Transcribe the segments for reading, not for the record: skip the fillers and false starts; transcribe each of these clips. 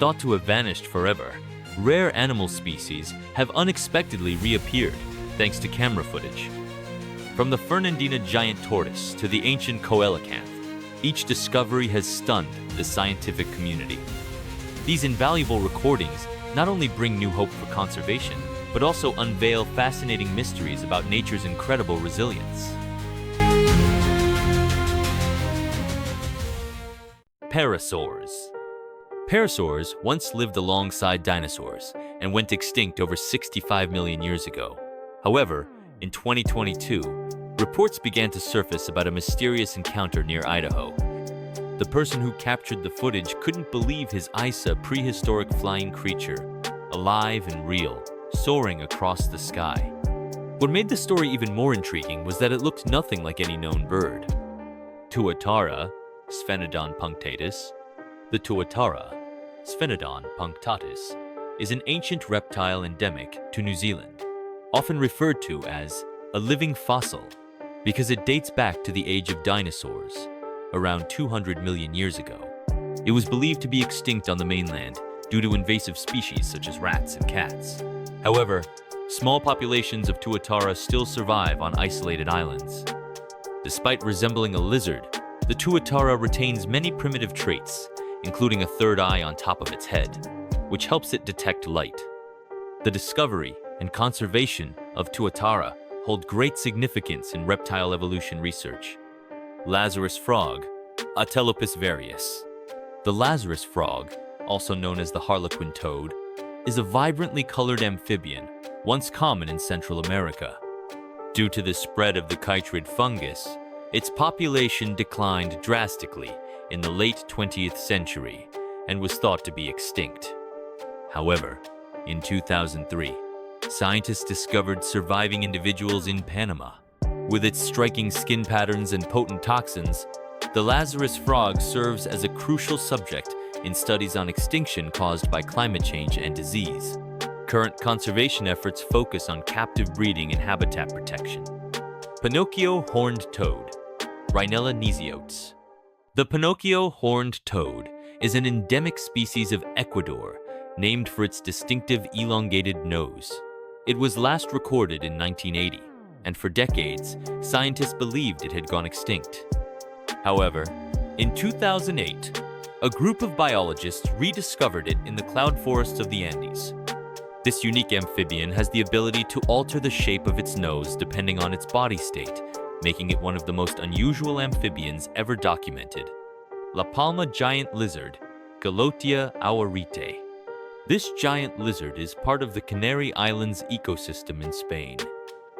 thought to have vanished forever, rare animal species have unexpectedly reappeared thanks to camera footage. From the Fernandina giant tortoise to the ancient coelacanth, each discovery has stunned the scientific community. These invaluable recordings not only bring new hope for conservation, but also unveil fascinating mysteries about nature's incredible resilience. Parasaurs. Parasaurs once lived alongside dinosaurs and went extinct over 65 million years ago. However, in 2022, reports began to surface about a mysterious encounter near Idaho. The person who captured the footage couldn't believe his eyes saw a prehistoric flying creature, alive and real, soaring across the sky. What made the story even more intriguing was that it looked nothing like any known bird. Tuatara, Sphenodon punctatus. The Tuatara, Sphenodon punctatus, is an ancient reptile endemic to New Zealand, often referred to as a living fossil because it dates back to the age of dinosaurs, around 200 million years ago. It was believed to be extinct on the mainland due to invasive species such as rats and cats. However, small populations of Tuatara still survive on isolated islands. Despite resembling a lizard, the Tuatara retains many primitive traits, including a third eye on top of its head, which helps it detect light. The discovery and conservation of Tuatara hold great significance in reptile evolution research. Lazarus frog, Atelopus varius. The Lazarus frog, also known as the harlequin toad, is a vibrantly colored amphibian, once common in Central America. Due to the spread of the chytrid fungus, its population declined drastically in the late 20th century and was thought to be extinct. However, in 2003, scientists discovered surviving individuals in Panama. With its striking skin patterns and potent toxins, the Lazarus frog serves as a crucial subject in studies on extinction caused by climate change and disease. Current conservation efforts focus on captive breeding and habitat protection. Pinocchio horned toad, Rhinella nisiotes. The Pinocchio horned toad is an endemic species of Ecuador, named for its distinctive elongated nose. It was last recorded in 1980, and for decades, scientists believed it had gone extinct. However, in 2008, a group of biologists rediscovered it in the cloud forests of the Andes. This unique amphibian has the ability to alter the shape of its nose depending on its body state, making it one of the most unusual amphibians ever documented. La Palma giant lizard, Galotia aurite. This giant lizard is part of the Canary Islands ecosystem in Spain.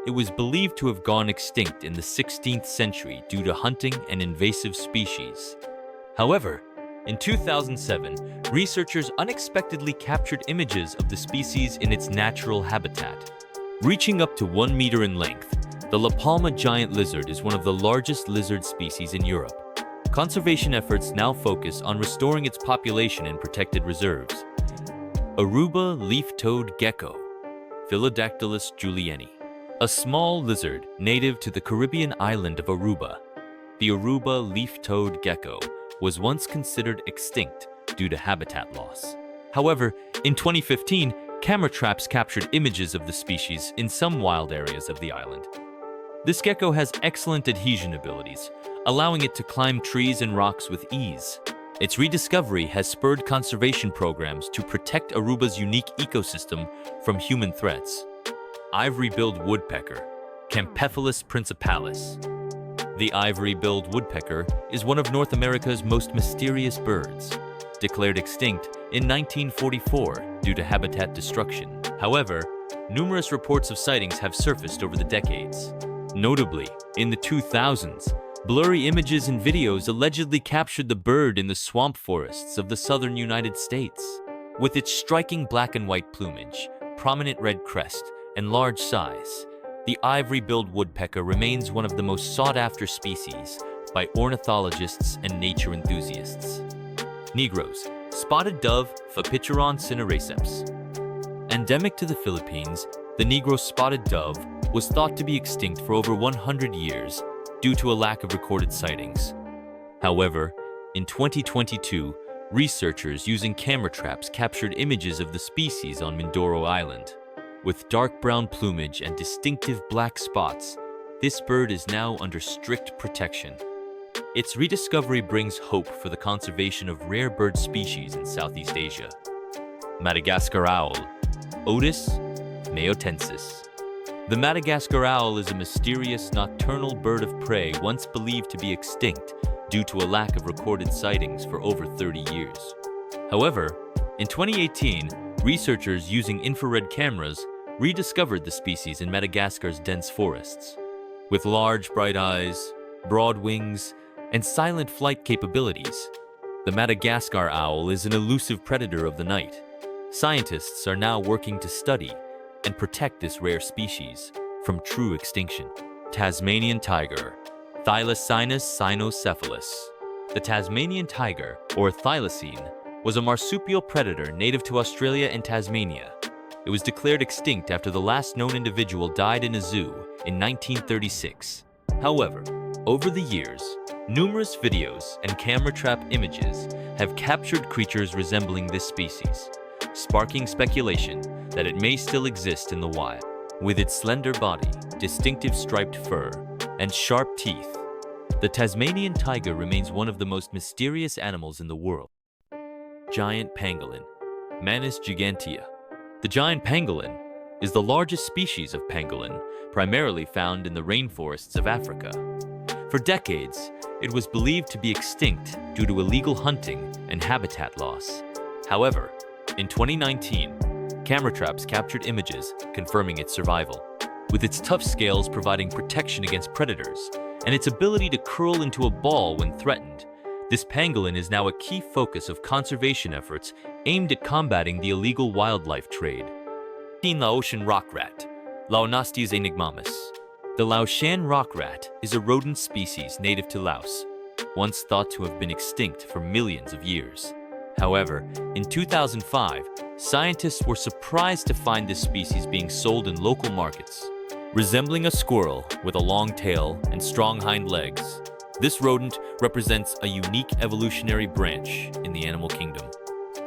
It was believed to have gone extinct in the 16th century due to hunting and invasive species. However, in 2007, researchers unexpectedly captured images of the species in its natural habitat. Reaching up to 1 meter in length, the La Palma giant lizard is one of the largest lizard species in Europe. Conservation efforts now focus on restoring its population in protected reserves. Aruba leaf-toed gecko, Philodactylus julieni. A small lizard native to the Caribbean island of Aruba. The Aruba leaf-toed gecko was once considered extinct due to habitat loss. However, in 2015, camera traps captured images of the species in some wild areas of the island. This gecko has excellent adhesion abilities, allowing it to climb trees and rocks with ease. Its rediscovery has spurred conservation programs to protect Aruba's unique ecosystem from human threats. Ivory-billed woodpecker, Campephalus principalis. The ivory-billed woodpecker is one of North America's most mysterious birds, declared extinct in 1944 due to habitat destruction. However, numerous reports of sightings have surfaced over the decades. Notably, in the 2000s, blurry images and videos allegedly captured the bird in the swamp forests of the southern United States. With its striking black and white plumage, prominent red crest, and large size, the ivory-billed woodpecker remains one of the most sought-after species by ornithologists and nature enthusiasts. Negros, spotted dove, Phapicheron cineraceps. Endemic to the Philippines, the Negro spotted dove was thought to be extinct for over 100 years due to a lack of recorded sightings. However, in 2022, researchers using camera traps captured images of the species on Mindoro Island. With dark brown plumage and distinctive black spots, this bird is now under strict protection. Its rediscovery brings hope for the conservation of rare bird species in Southeast Asia. Madagascar owl, Otis meotensis. The Madagascar owl is a mysterious nocturnal bird of prey once believed to be extinct due to a lack of recorded sightings for over 30 years. However, in 2018, researchers using infrared cameras rediscovered the species in Madagascar's dense forests. With large, bright eyes, broad wings, and silent flight capabilities, the Madagascar owl is an elusive predator of the night. Scientists are now working to study and protect this rare species from true extinction. Tasmanian tiger, Thylacynus cynocephalus. The Tasmanian tiger, or thylacine, was a marsupial predator native to Australia and Tasmania. It was declared extinct after the last known individual died in a zoo in 1936. However, over the years, numerous videos and camera trap images have captured creatures resembling this species, sparking speculation that it may still exist in the wild. With its slender body, distinctive striped fur, and sharp teeth, the Tasmanian tiger remains one of the most mysterious animals in the world. Giant pangolin, Manis gigantea. The giant pangolin is the largest species of pangolin, primarily found in the rainforests of Africa. For decades, it was believed to be extinct due to illegal hunting and habitat loss. However, in 2019, camera traps captured images confirming its survival. With its tough scales providing protection against predators and its ability to curl into a ball when threatened, this pangolin is now a key focus of conservation efforts aimed at combating the illegal wildlife trade. Laotian rock rat, Laonastes enigmamus. The Laotian rock rat is a rodent species native to Laos, once thought to have been extinct for millions of years. However, in 2005, scientists were surprised to find this species being sold in local markets. Resembling a squirrel with a long tail and strong hind legs, this rodent represents a unique evolutionary branch in the animal kingdom.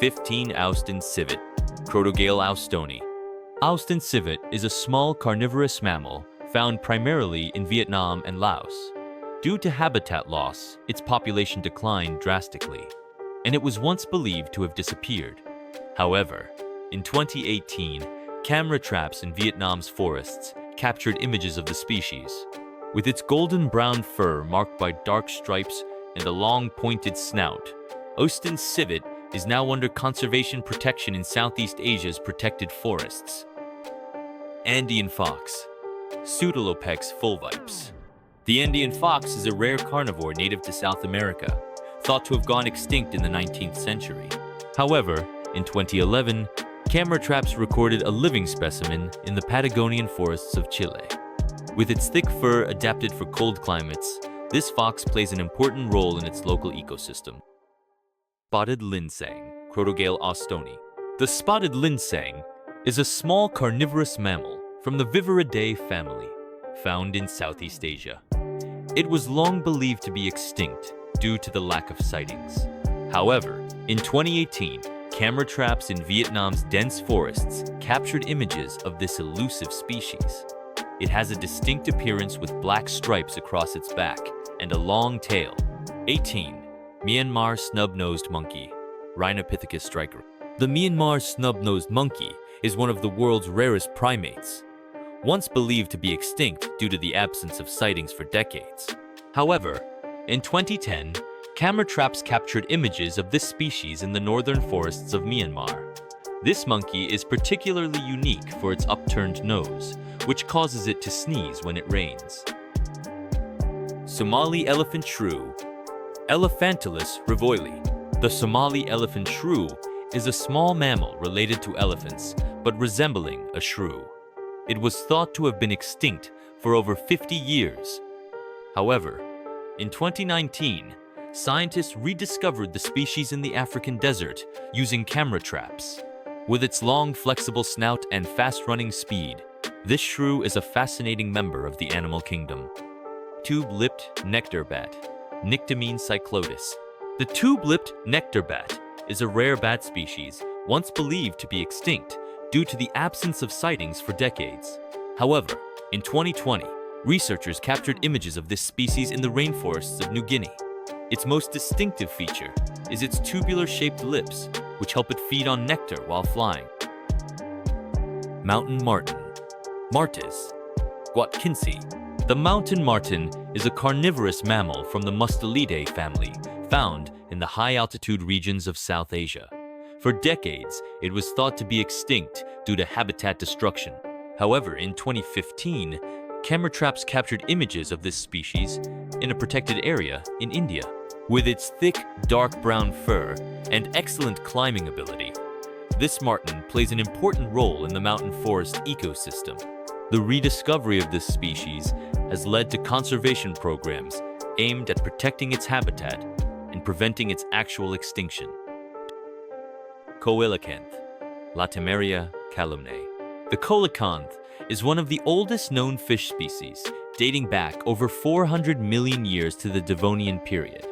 15. Austin civet, Crotogale austoni. Austin civet is a small carnivorous mammal found primarily in Vietnam and Laos. Due to habitat loss, its population declined drastically, and it was once believed to have disappeared. However, in 2018, camera traps in Vietnam's forests captured images of the species. With its golden brown fur marked by dark stripes and a long pointed snout, Austin civet is now under conservation protection in Southeast Asia's protected forests. Andean fox, Pseudolopex fulvipes. The Andean fox is a rare carnivore native to South America, thought to have gone extinct in the 19th century. However, in 2011, camera traps recorded a living specimen in the Patagonian forests of Chile. With its thick fur adapted for cold climates, this fox plays an important role in its local ecosystem. Spotted linsang, Crotogale austoni. The spotted linsang is a small carnivorous mammal from the Viveridae family, found in Southeast Asia. It was long believed to be extinct due to the lack of sightings. However, in 2018, camera traps in Vietnam's dense forests captured images of this elusive species. It has a distinct appearance with black stripes across its back and a long tail. 18. Myanmar snub-nosed monkey, Rhinopithecus striker. The Myanmar snub-nosed monkey is one of the world's rarest primates, once believed to be extinct due to the absence of sightings for decades. However, in 2010, camera traps captured images of this species in the northern forests of Myanmar. This monkey is particularly unique for its upturned nose, which causes it to sneeze when it rains. Somali elephant shrew, Elephantilus revoili. The Somali elephant shrew is a small mammal related to elephants, but resembling a shrew. It was thought to have been extinct for over 50 years. However, in 2019, scientists rediscovered the species in the African desert using camera traps. With its long, flexible snout and fast-running speed, this shrew is a fascinating member of the animal kingdom. Tube-lipped nectar bat, Nyctamine cyclotis. The tube-lipped nectar bat is a rare bat species once believed to be extinct due to the absence of sightings for decades. However, in 2020, researchers captured images of this species in the rainforests of New Guinea. Its most distinctive feature is its tubular-shaped lips, which help it feed on nectar while flying. Mountain martin, Martis, Watkinsey. The mountain martin is a carnivorous mammal from the Mustelidae family, found in the high-altitude regions of South Asia. For decades, it was thought to be extinct due to habitat destruction. However, in 2015, camera traps captured images of this species in a protected area in India. With its thick, dark brown fur and excellent climbing ability, this marten plays an important role in the mountain forest ecosystem. The rediscovery of this species has led to conservation programs aimed at protecting its habitat and preventing its actual extinction. Coelacanth, Latimeria calumnae. The coelacanth is one of the oldest known fish species, dating back over 400 million years to the Devonian period.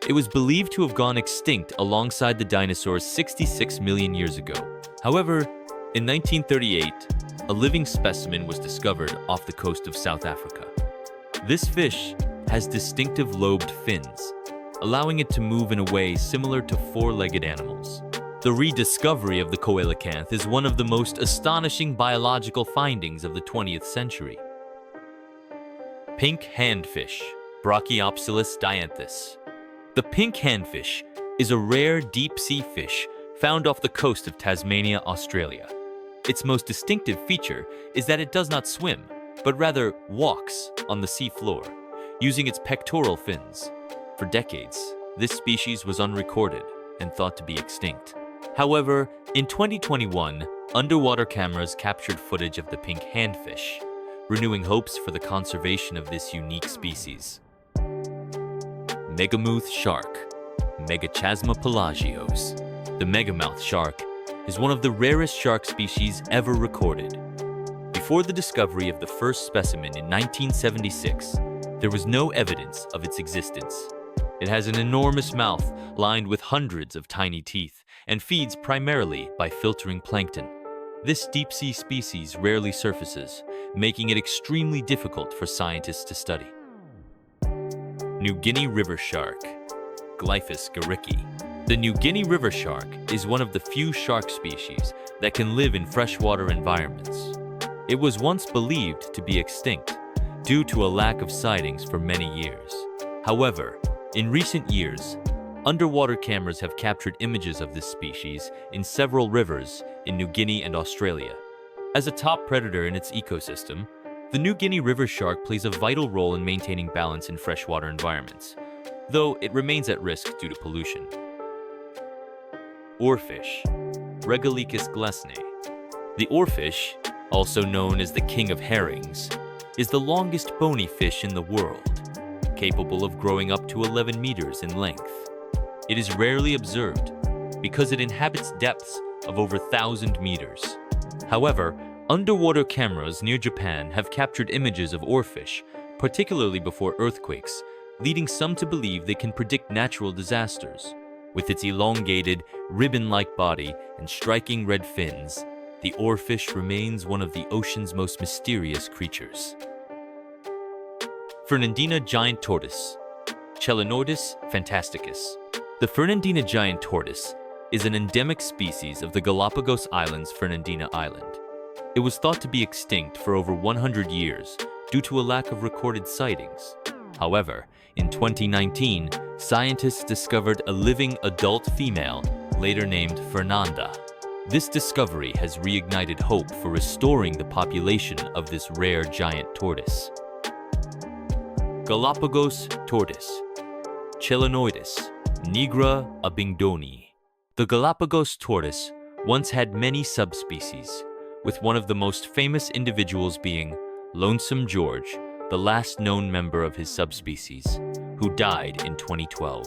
It was believed to have gone extinct alongside the dinosaurs 66 million years ago. However, in 1938, a living specimen was discovered off the coast of South Africa. This fish has distinctive lobed fins, allowing it to move in a way similar to four-legged animals. The rediscovery of the coelacanth is one of the most astonishing biological findings of the 20th century. Pink handfish, Brachyopsilus dianthus. The pink handfish is a rare deep-sea fish found off the coast of Tasmania, Australia. Its most distinctive feature is that it does not swim, but rather walks on the seafloor, using its pectoral fins. For decades, this species was unrecorded and thought to be extinct. However, in 2021, underwater cameras captured footage of the pink handfish, renewing hopes for the conservation of this unique species. Megamouth shark, Megachasma pelagios. The megamouth shark is one of the rarest shark species ever recorded. Before the discovery of the first specimen in 1976, there was no evidence of its existence. It has an enormous mouth lined with hundreds of tiny teeth and feeds primarily by filtering plankton. This deep-sea species rarely surfaces, making it extremely difficult for scientists to study. New Guinea river shark, Glyphis garicki. The New Guinea river shark is one of the few shark species that can live in freshwater environments. It was once believed to be extinct due to a lack of sightings for many years. However, in recent years, underwater cameras have captured images of this species in several rivers in New Guinea and Australia. As a top predator in its ecosystem, the New Guinea river shark plays a vital role in maintaining balance in freshwater environments, though it remains at risk due to pollution. Oarfish, Regalicus glesnae. The oarfish, also known as the king of herrings, is the longest bony fish in the world, capable of growing up to 11 meters in length. It is rarely observed because it inhabits depths of over 1,000 meters. However, underwater cameras near Japan have captured images of oarfish, particularly before earthquakes, leading some to believe they can predict natural disasters. With its elongated, ribbon-like body and striking red fins, the oarfish remains one of the ocean's most mysterious creatures. Fernandina giant tortoise, Chelenoidus fantasticus. The Fernandina giant tortoise is an endemic species of the Galapagos Islands Fernandina Island. It was thought to be extinct for over 100 years due to a lack of recorded sightings. However, in 2019, scientists discovered a living adult female, later named Fernanda. This discovery has reignited hope for restoring the population of this rare giant tortoise. Galapagos tortoise, Chelenoidus nigra abingdoni. The Galapagos tortoise once had many subspecies, with one of the most famous individuals being Lonesome George, the last known member of his subspecies, who died in 2012.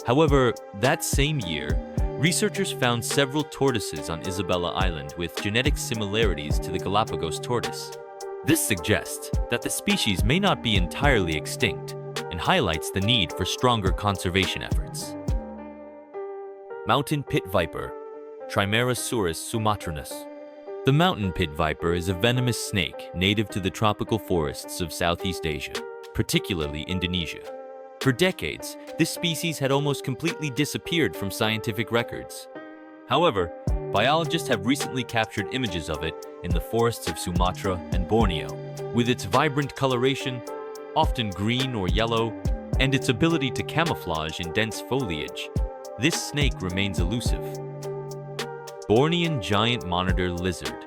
However, that same year, researchers found several tortoises on Isabella Island with genetic similarities to the Galapagos tortoise. This suggests that the species may not be entirely extinct and highlights the need for stronger conservation efforts. Mountain pit viper, Trimerosaurus sumatranus. The mountain pit viper is a venomous snake native to the tropical forests of Southeast Asia, particularly Indonesia. For decades, this species had almost completely disappeared from scientific records. However, biologists have recently captured images of it in the forests of Sumatra and Borneo. With its vibrant coloration, often green or yellow, and its ability to camouflage in dense foliage, this snake remains elusive. Bornean giant monitor lizard,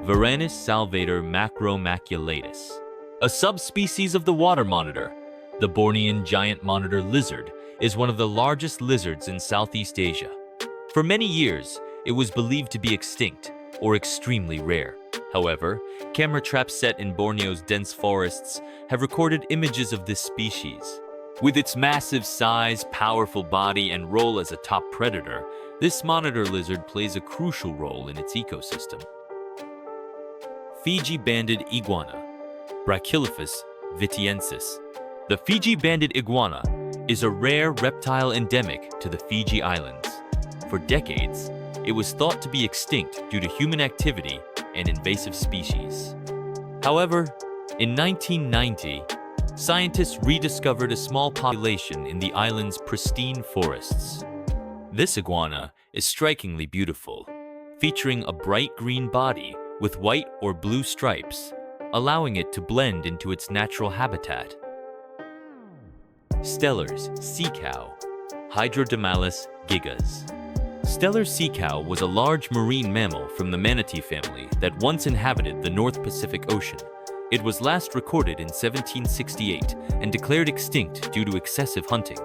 Varanus salvator macromaculatus. A subspecies of the water monitor, the Bornean giant monitor lizard is one of the largest lizards in Southeast Asia. For many years, it was believed to be extinct or extremely rare. However, camera traps set in Borneo's dense forests have recorded images of this species. With its massive size, powerful body, and role as a top predator, this monitor lizard plays a crucial role in its ecosystem. Fiji banded iguana, Brachylophus vitiensis. The Fiji banded iguana is a rare reptile endemic to the Fiji Islands. For decades, it was thought to be extinct due to human activity and invasive species. However, in 1990, scientists rediscovered a small population in the island's pristine forests. This iguana is strikingly beautiful, featuring a bright green body with white or blue stripes, allowing it to blend into its natural habitat. Steller's sea cow, Hydrodamalis gigas. Steller's sea cow was a large marine mammal from the manatee family that once inhabited the North Pacific Ocean. It was last recorded in 1768 and declared extinct due to excessive hunting.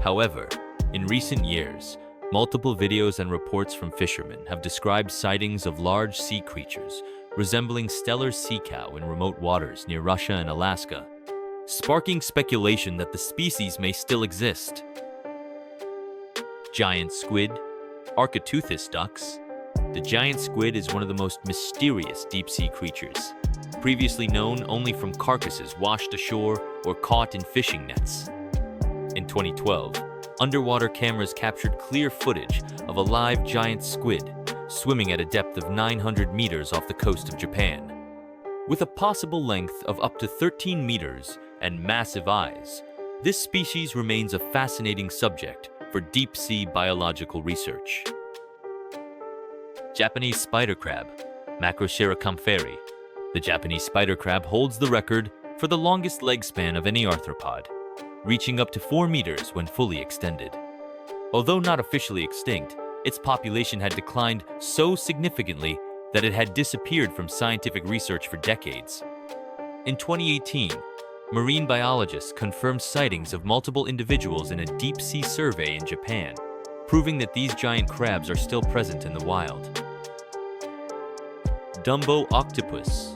However, in recent years, multiple videos and reports from fishermen have described sightings of large sea creatures resembling Steller's sea cow in remote waters near Russia and Alaska, sparking speculation that the species may still exist. Giant squid, Architeuthis ducks. The giant squid is one of the most mysterious deep-sea creatures, previously known only from carcasses washed ashore or caught in fishing nets. In 2012, underwater cameras captured clear footage of a live giant squid swimming at a depth of 900 meters off the coast of Japan. With a possible length of up to 13 meters and massive eyes, this species remains a fascinating subject for deep-sea biological research. Japanese spider crab, Macrochera comferi. The Japanese spider crab holds the record for the longest leg span of any arthropod, reaching up to 4 meters when fully extended. Although not officially extinct, its population had declined so significantly that it had disappeared from scientific research for decades. In 2018, marine biologists confirmed sightings of multiple individuals in a deep-sea survey in Japan, proving that these giant crabs are still present in the wild. Dumbo octopus,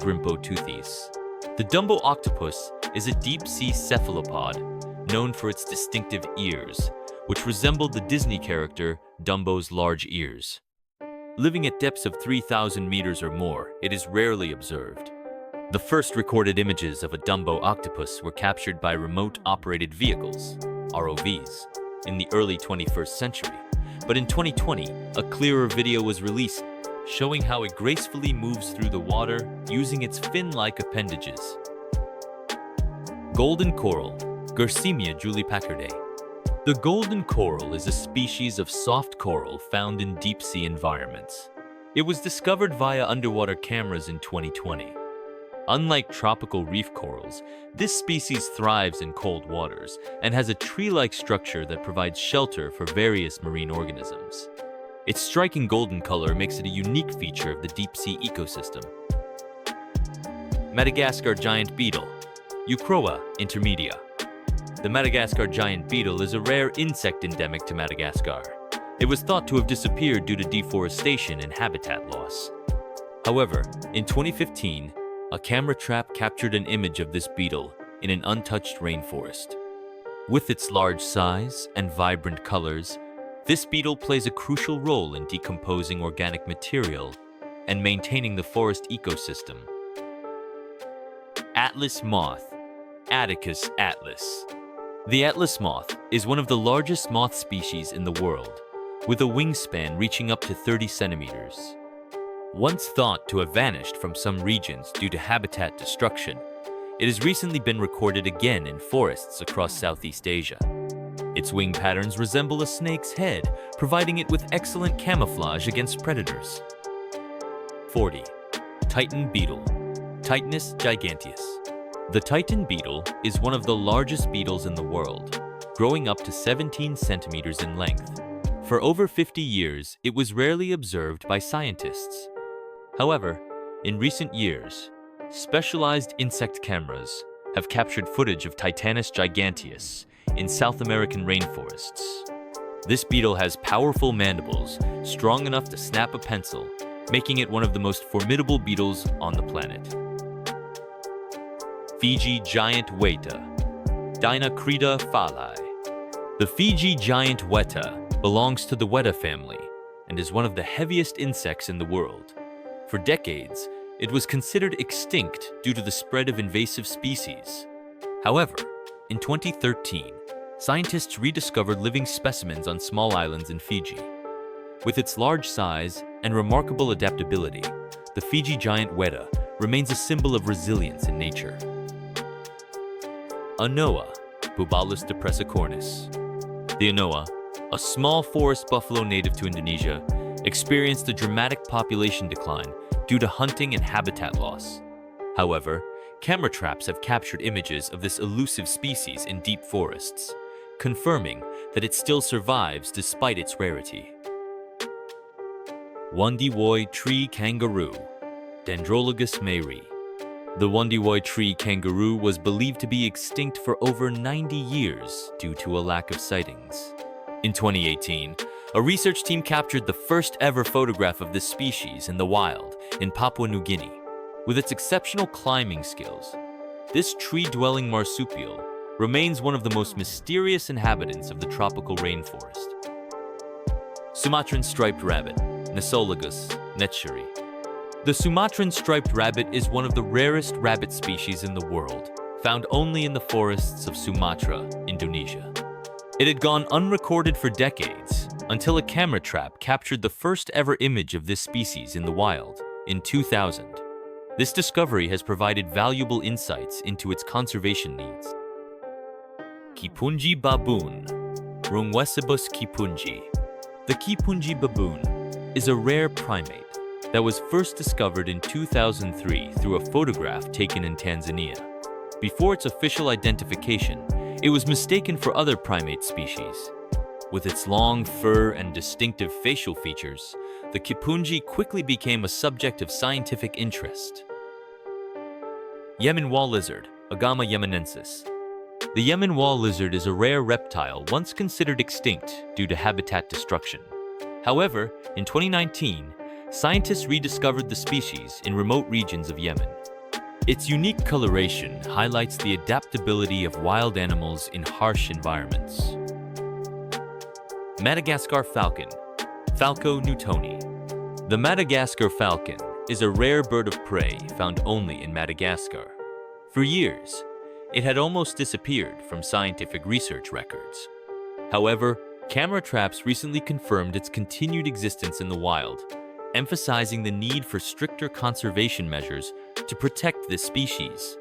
Grimpoteuthes. The Dumbo octopus is a deep-sea cephalopod known for its distinctive ears, which resembled the Disney character Dumbo's large ears. Living at depths of 3,000 meters or more, it is rarely observed. The first recorded images of a Dumbo octopus were captured by remote-operated vehicles, ROVs, in the early 21st century. But in 2020, a clearer video was released showing how it gracefully moves through the water using its fin-like appendages. Golden coral, Gersemia julipachardae. The golden coral is a species of soft coral found in deep-sea environments. It was discovered via underwater cameras in 2020. Unlike tropical reef corals, this species thrives in cold waters and has a tree-like structure that provides shelter for various marine organisms. Its striking golden color makes it a unique feature of the deep-sea ecosystem. Madagascar giant beetle, Euchroa intermedia. The Madagascar giant beetle is a rare insect endemic to Madagascar. It was thought to have disappeared due to deforestation and habitat loss. However, in 2015, a camera trap captured an image of this beetle in an untouched rainforest. With its large size and vibrant colors, this beetle plays a crucial role in decomposing organic material and maintaining the forest ecosystem. Atlas moth, Atticus atlas. The atlas moth is one of the largest moth species in the world, with a wingspan reaching up to 30 centimeters. Once thought to have vanished from some regions due to habitat destruction, it has recently been recorded again in forests across Southeast Asia. Its wing patterns resemble a snake's head, providing it with excellent camouflage against predators. 40. Titan beetle, Titanus giganteus. The Titan beetle is one of the largest beetles in the world, growing up to 17 centimeters in length. For over 50 years, it was rarely observed by scientists. However, in recent years, specialized insect cameras have captured footage of Titanus giganteus in South American rainforests. This beetle has powerful mandibles, strong enough to snap a pencil, making it one of the most formidable beetles on the planet. Fiji giant weta, Dinocrida phalli. The Fiji giant weta belongs to the weta family and is one of the heaviest insects in the world. For decades, it was considered extinct due to the spread of invasive species. However, in 2013, scientists rediscovered living specimens on small islands in Fiji. With its large size and remarkable adaptability, the Fiji giant weta remains a symbol of resilience in nature. Anoa, Bubalus depressicornis. The anoa, a small forest buffalo native to Indonesia, experienced a dramatic population decline due to hunting and habitat loss. However, camera traps have captured images of this elusive species in deep forests, confirming that it still survives despite its rarity. Wondiwoi tree kangaroo, Dendrologus mayri. The Wondiwoi tree kangaroo was believed to be extinct for over 90 years due to a lack of sightings. In 2018, a research team captured the first ever photograph of this species in the wild in Papua New Guinea. With its exceptional climbing skills, this tree-dwelling marsupial remains one of the most mysterious inhabitants of the tropical rainforest. Sumatran striped rabbit, Nasologus netscheri. The Sumatran striped rabbit is one of the rarest rabbit species in the world, found only in the forests of Sumatra, Indonesia. It had gone unrecorded for decades until a camera trap captured the first ever image of this species in the wild in 2000. This discovery has provided valuable insights into its conservation needs. Kipunji baboon, Rungwesibus kipunji. The Kipunji baboon is a rare primate that was first discovered in 2003 through a photograph taken in Tanzania. Before its official identification, it was mistaken for other primate species. With its long fur and distinctive facial features, the Kipunji quickly became a subject of scientific interest. Yemen wall lizard, Agama yemenensis. The Yemen wall lizard is a rare reptile once considered extinct due to habitat destruction. However, in 2019, scientists rediscovered the species in remote regions of Yemen. Its unique coloration highlights the adaptability of wild animals in harsh environments. Madagascar falcon, Falco newtoni. The Madagascar falcon is a rare bird of prey found only in Madagascar. For years, it had almost disappeared from scientific research records. However, camera traps recently confirmed its continued existence in the wild, emphasizing the need for stricter conservation measures to protect this species.